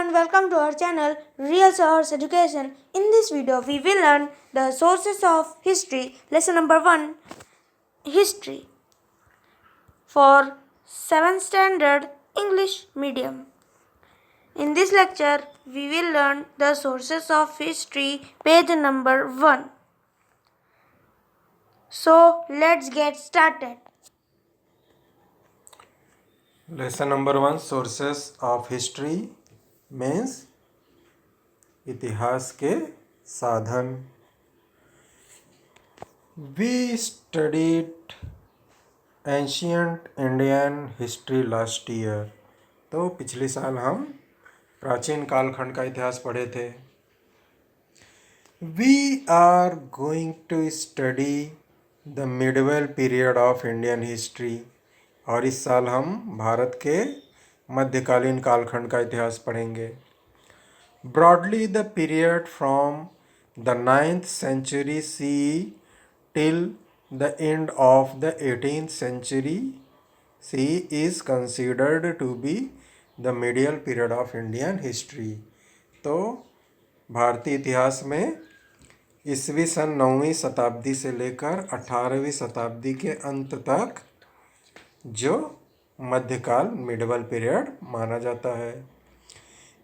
everyone, welcome to our channel Real Source Education. In this video, we will learn the sources of history. Lesson number 1, History, for 7th Standard English Medium. In this lecture, we will learn the sources of history, page number 1. So, let's get started. Lesson number 1, sources of history means इतिहास के साधन. We studied ancient Indian history last year. तो पिछले साल हम प्राचीन कालखंड का इतिहास पढ़े थे. We are going to study the medieval period of Indian history. और इस साल हम भारत के मध्यकालीन कालखंड का इतिहास पढ़ेंगे. Broadly the period from the 9th century CE till the end of the 18th century CE is considered to be the medieval period of Indian history. तो भारतीय इतिहास में ईस्वी सन 9वीं शताब्दी से लेकर 18वीं शताब्दी के अंत तक जो मध्यकाल मिडवल पीरियड माना जाता है.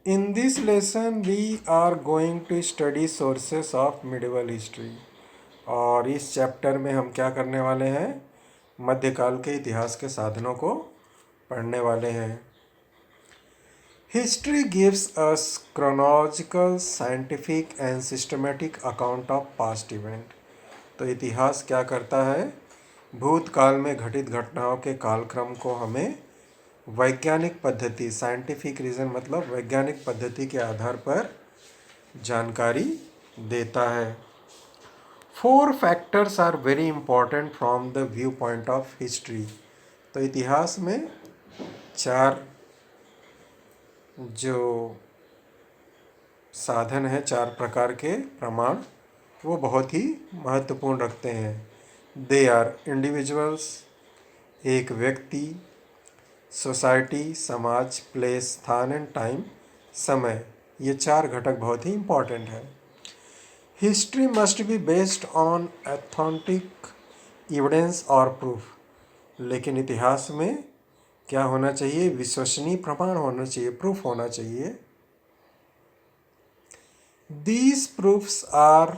In this lesson we are going to study sources of medieval history. और इस चैप्टर में हम क्या करने वाले हैं? मध्यकाल के इतिहास के साधनों को पढ़ने वाले हैं. History gives us chronological, scientific and systematic account of past event. तो इतिहास क्या करता है? भूतकाल में घटित घटनाओं के कालक्रम को हमें वैज्ञानिक पद्धति, साइंटिफिक रीजन मतलब वैज्ञानिक पद्धति के आधार पर जानकारी देता है. 4 factors are very important from the view point of history. तो इतिहास में 4 जो साधन है, 4 प्रकार के प्रमाण, वो बहुत ही महत्वपूर्ण रखते हैं. दे आर इंडिविजुअल्स, एक व्यक्ति, सोसाइटी समाज, प्लेस स्थान एंड टाइम समय. ये 4 घटक बहुत ही इम्पॉर्टेंट है. History must be based on authentic evidence और प्रूफ. लेकिन इतिहास में क्या होना चाहिए? विश्वसनीय प्रमाण होना चाहिए, प्रूफ होना चाहिए. These proofs are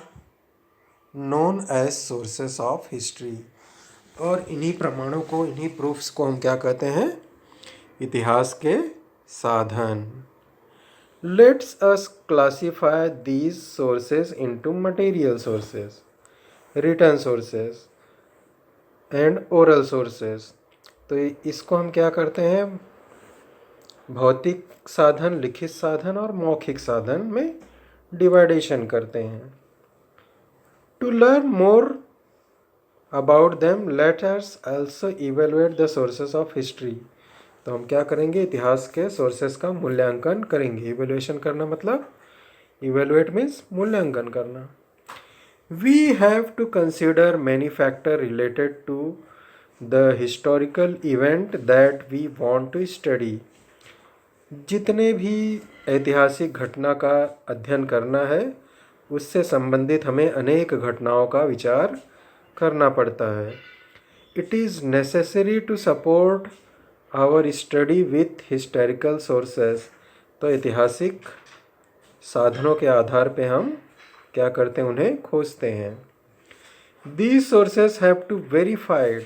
known as sources of history. और इन्हीं प्रमाणों को, इन्हीं प्रूफ्स को हम क्या कहते हैं? इतिहास के साधन. Let's us classify these sources into material sources, written sources and oral sources. तो इसको हम क्या करते हैं? भौतिक साधन, लिखित साधन और मौखिक साधन में डिवाइडेशन करते हैं. To learn more about them, let us also evaluate the sources of history. तो हम क्या करेंगे? इतिहास के सोर्सेस का मूल्यांकन करेंगे. इवेल्युएशन करना मतलब, इवेल्युएट मीन्स मूल्यांकन करना. We have to consider many factors related to the historical event that we want to study. जितने भी ऐतिहासिक घटना का अध्ययन करना है, उससे संबंधित हमें अनेक घटनाओं का विचार करना पड़ता है. It is necessary to support our study with historical sources. तो ऐतिहासिक साधनों के आधार पे हम क्या करते हैं? उन्हें खोजते हैं. These sources have to verified.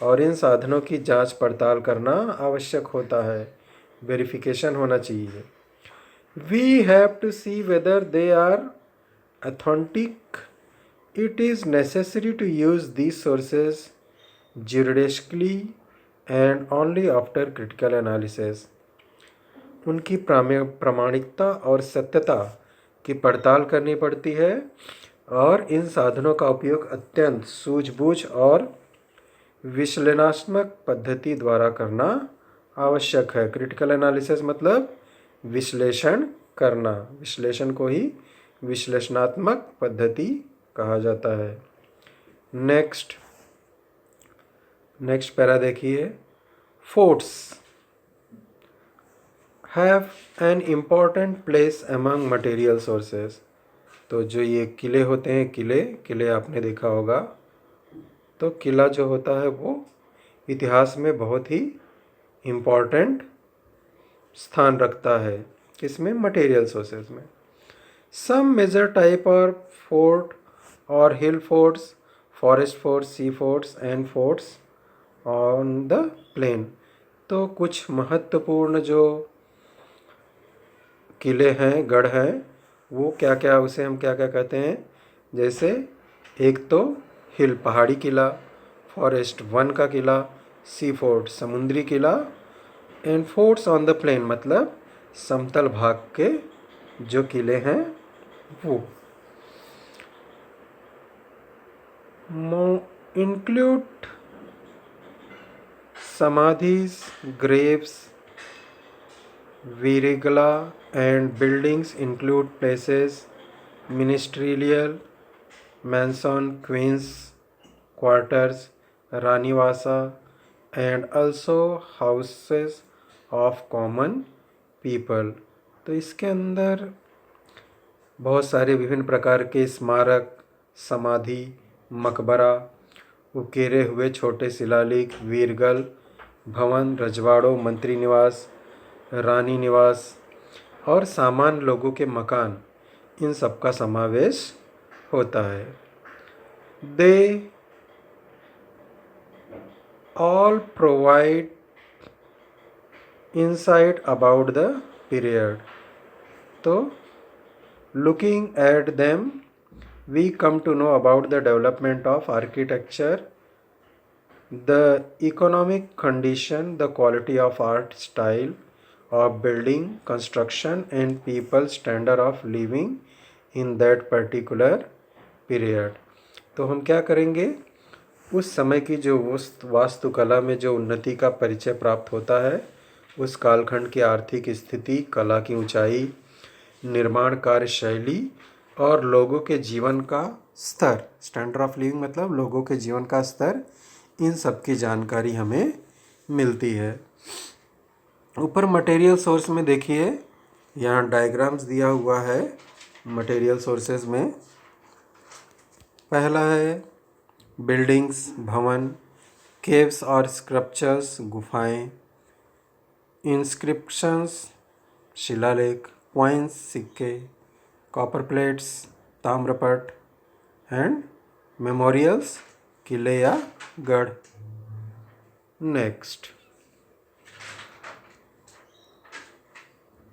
और इन साधनों की जांच पड़ताल करना आवश्यक होता है. वेरिफिकेशन होना चाहिए. We have to see whether they are authentic. It is necessary to use these sources juridically and only after critical analysis. उनकी प्रामाणिकता और सत्यता की पड़ताल करनी पड़ती है और इन साधनों का उपयोग अत्यंत सूझबूझ और विश्लेषणात्मक पद्धति द्वारा करना आवश्यक है. क्रिटिकल एनालिसिस मतलब विश्लेषण करना. विश्लेषण को ही विश्लेषणात्मक पद्धति कहा जाता है. नेक्स्ट पैरा देखिए. Forts have an important place among material sources. तो जो ये किले होते हैं, किले आपने देखा होगा, तो किला जो होता है वो इतिहास में बहुत ही इम्पॉर्टेंट स्थान रखता है। किसमें? मटेरियल सोर्सेज में। सम मेजर टाइप और फोर्ट और hill forts, forest forts, sea forts and forts on the plain. तो कुछ महत्वपूर्ण जो किले हैं, गढ़ हैं, वो क्या क्या, उसे हम क्या क्या कहते हैं? जैसे एक तो हिल पहाड़ी किला, फॉरेस्ट वन का किला, सी फोर्ट समुद्री किला, and forts on the plain मतलब समतल भाग के जो किले हैं वो। इंक्लूड समाधिस, ग्रेव्स, वीरगला and buildings include places, ministerial, mansion, queen's quarters, Ranivasa, and also houses of common people। तो इसके अंदर बहुत सारे विभिन्न प्रकार के स्मारक, समाधि, मकबरा, उकेरे हुए छोटे शिलालेख, वीरगल, भवन, रजवाड़ों, मंत्री निवास, रानी निवास और सामान्य लोगों के मकान, इन सब का समावेश होता है। They all provide insight about the period. तो looking at them we come to know about the development of architecture, the economic condition, the quality of art style of building, construction and people's standard of living in that particular period। तो हम क्या करेंगे? उस समय की जो वास्तुकला में जो उन्नति का परिचय प्राप्त होता है, उस कालखंड की आर्थिक स्थिति, कला की ऊंचाई, निर्माण कार्य शैली और लोगों के जीवन का स्तर, स्टैंडर्ड ऑफ लिविंग मतलब लोगों के जीवन का स्तर, इन सब की जानकारी हमें मिलती है। ऊपर मटेरियल सोर्स में देखिए, यहाँ डायग्राम्स दिया हुआ है मटेरियल सोर्सेज में। पहला है बिल्डिंग्स, भवन, केव्स और स्क्रप्चर्स, गुफाएं, इंस्क्रिप्शंस, शिलालेख, कॉइन्स, सिक्के, कॉपर प्लेट्स, ताम्रपट एंड मेमोरियल्स, किले या गढ़। नेक्स्ट,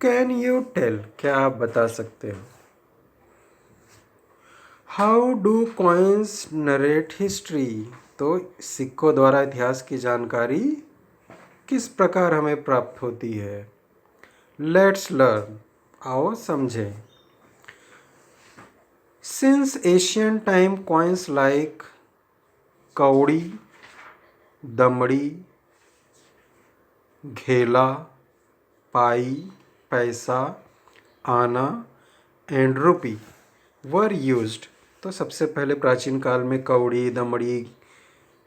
कैन यू टेल, क्या आप बता सकते हो? How do coins narrate history. तो सिक्कों द्वारा इतिहास की जानकारी किस प्रकार हमें प्राप्त होती है? लेट्स लर्न, आओ समझें। Since Asian time coins like कौड़ी, दमड़ी, घेला, पाई, पैसा, आना एंड रुपी वर यूज्ड। तो सबसे पहले प्राचीन काल में कौड़ी, दमड़ी,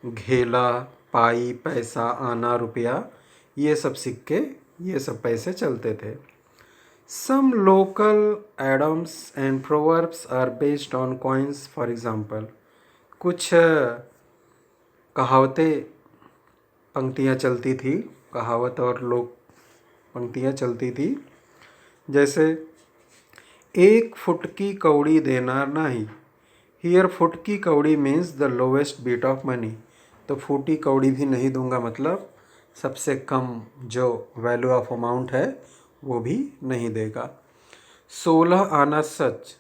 घेला, पाई, पैसा, आना, रुपया, ये सब सिक्के, ये सब पैसे चलते थे। Some local idioms and proverbs are based on coins. For example, कुछ कहावतें, पंक्तियाँ चलती थी, कहावत और लोक पंक्तियाँ चलती थी। जैसे, एक फुट की कौड़ी देना नहीं। हियर फुट की कौड़ी means the lowest bit of money. तो फूटी कौड़ी भी नहीं दूंगा मतलब सबसे कम जो वैल्यू ऑफ अमाउंट है वो भी नहीं देगा। 16 आना सच।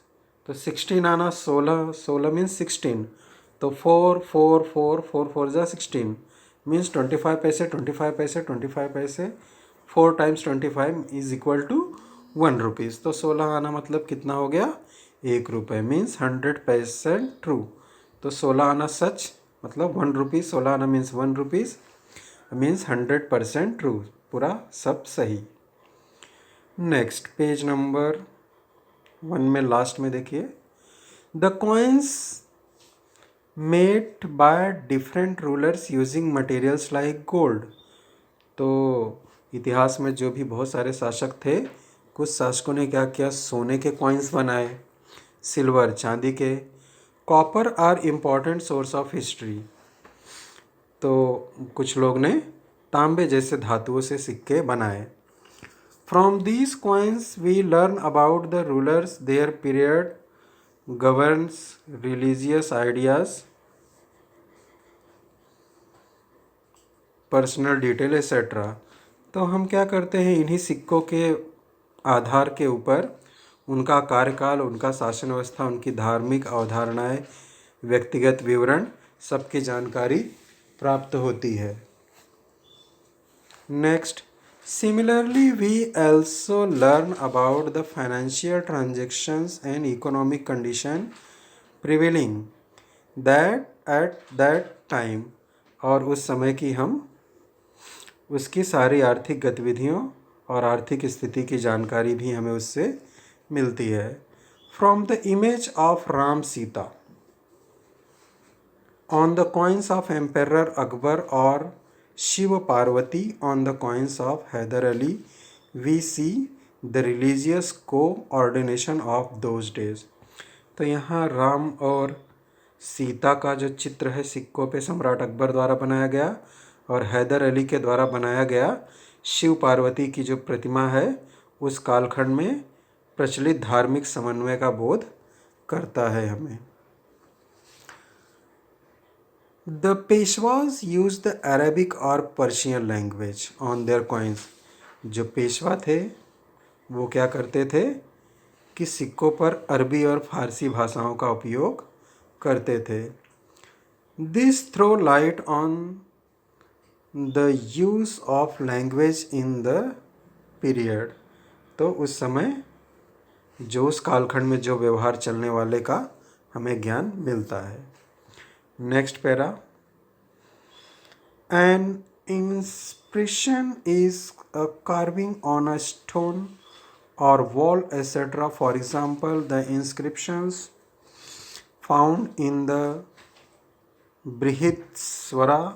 तो 16 आना 16, 16 मीन्स 16। तो 4 4 4 4 4 जा 16 मीन्स 25 पैसे, 25 पैसे, 25 पैसे, 4 times 25 is equal to 1 rupees. तो 16 आना मतलब कितना हो गया? 1 रुपये, मीन्स 100% ट्रू। तो 16 आना सच मतलब 1 रुपीज़, 16 आना मीन्स 1 रुपीज़, मीन्स 100% ट्रू, पूरा सब सही। नेक्स्ट, पेज नंबर 1 में लास्ट में देखिए, the coins made by different rulers using materials like gold. तो इतिहास में जो भी बहुत सारे शासक थे, कुछ शासकों ने क्या किया, सोने के कॉइन्स बनाए, सिल्वर चांदी के। Copper are important source of history, तो कुछ लोग ने तांबे जैसे धातुओं से सिक्के बनाए। From these coins we learn about the rulers, their period, governance, religious ideas, personal detail etcetera. तो हम क्या करते हैं, इन्हीं सिक्कों के आधार के ऊपर उनका कार्यकाल, उनका शासन व्यवस्था, उनकी धार्मिक अवधारणाएं, व्यक्तिगत विवरण सबकी जानकारी प्राप्त होती है। Next, similarly we also learn about the financial transactions and economic condition prevailing that at that time, और उस समय की हम उसकी सारी आर्थिक गतिविधियों और आर्थिक स्थिति की जानकारी भी हमें उससे मिलती है। From the image of Ram Sita on the coins of emperor Akbar और Shiva Parvati on the coins of Haidar Ali, we see the religious coordination of those days. तो यहाँ राम और सीता का जो चित्र है सिक्कों पे सम्राट अकबर द्वारा बनाया गया, और हैदर अली के द्वारा बनाया गया शिव पार्वती की जो प्रतिमा है, उस कालखंड में प्रचलित धार्मिक समन्वय का बोध करता है हमें। The Peshwas use the Arabic और Persian language on their coins. जो पेशवा थे वो क्या करते थे कि सिक्कों पर अरबी और फारसी भाषाओं का उपयोग करते थे। This throw light on the use of language in the period. तो उस समय जो उस कालखंड में जो व्यवहार चलने वाले का हमें ज्ञान मिलता है। Next para, N inscription is a carving on a stone or wall etc. For example, the inscriptions found in the Brihitswara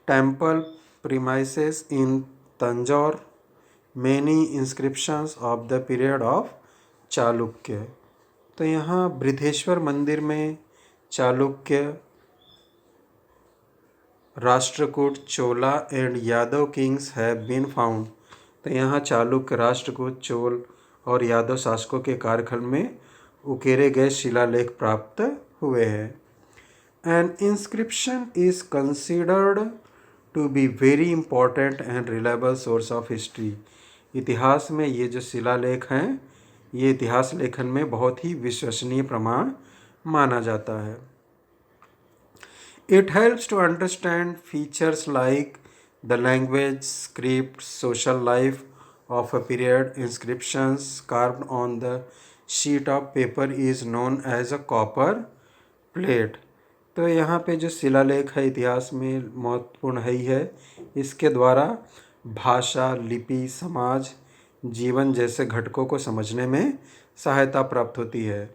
temple premises in Tanjore, many inscriptions of the period of Chalukya. तो यहाँ बृहदेश्वर मंदिर में Chalukya, Rashtrakuta, Chola and Yadava kings have been found. तो यहाँ चालुक्य, राष्ट्रकूट, चोल और यादव शासकों के कालखंड में उकेरे गए शिलालेख प्राप्त हुए हैं। An inscription is considered to be very important and reliable source of history. इतिहास में ये जो शिलालेख हैं, ये इतिहास लेखन में बहुत ही विश्वसनीय प्रमाण माना जाता है। It helps to understand features like the language, script, social life of a period. Inscriptions carved on the sheet of paper is known as a copper plate. तो यहाँ पे जो शिलालेख है इतिहास में महत्वपूर्ण है ही है। इसके द्वारा भाषा, लिपि, समाज, जीवन जैसे घटकों को समझने में सहायता प्राप्त होती है।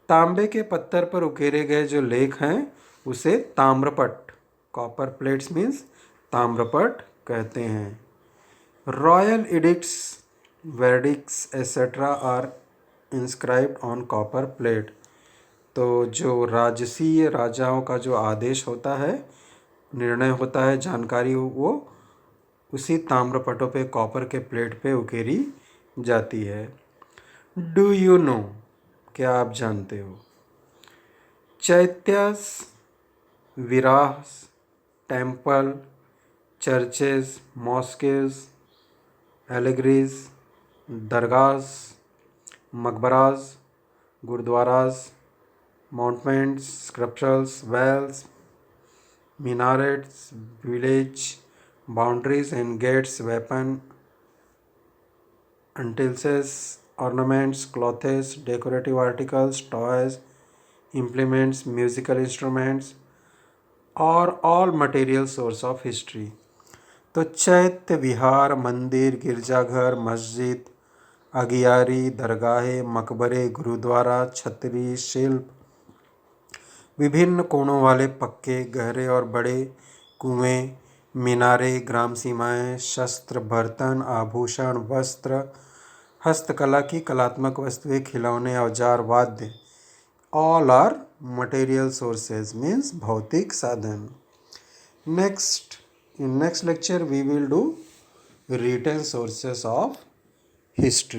तांबे के पत्थर पर उकेरे गए जो लेख हैं उसे ताम्रपट, कॉपर प्लेट्स मीन्स ताम्रपट कहते हैं। Royal edicts, verdicts etcetera are inscribed on copper plate. तो जो राजसीय राजाओं का जो आदेश होता है, निर्णय होता है, जानकारी, वो उसी ताम्रपटों पे, कॉपर के प्लेट पे उकेरी जाती है। डू यू नो, क्या आप जानते हो? Chaityas, viharas, temple, churches, mosques, एलेग्रीज, dargahs, maqbaras, gurudwaras, monuments, sculptures, wells, minarettes, village boundaries and gates, weapon, utensils, ornaments, clothes, decorative articles, toys, implements, musical instruments और all material source of history. तो चैत्य, विहार, मंदिर, गिरजाघर, मस्जिद, अगियारी, दरगाहें, मकबरे, गुरुद्वारा, छतरी, शिल्प, विभिन्न कोणों वाले पक्के, गहरे और बड़े कुएं, मीनारे, ग्राम सीमाएं, शस्त्र, बर्तन, आभूषण, वस्त्र, हस्तकला की कलात्मक वस्तुएं, खिलौने, औजार, वाद्य, all are material sources means भौतिक साधन. In next lecture we will do written sources of history.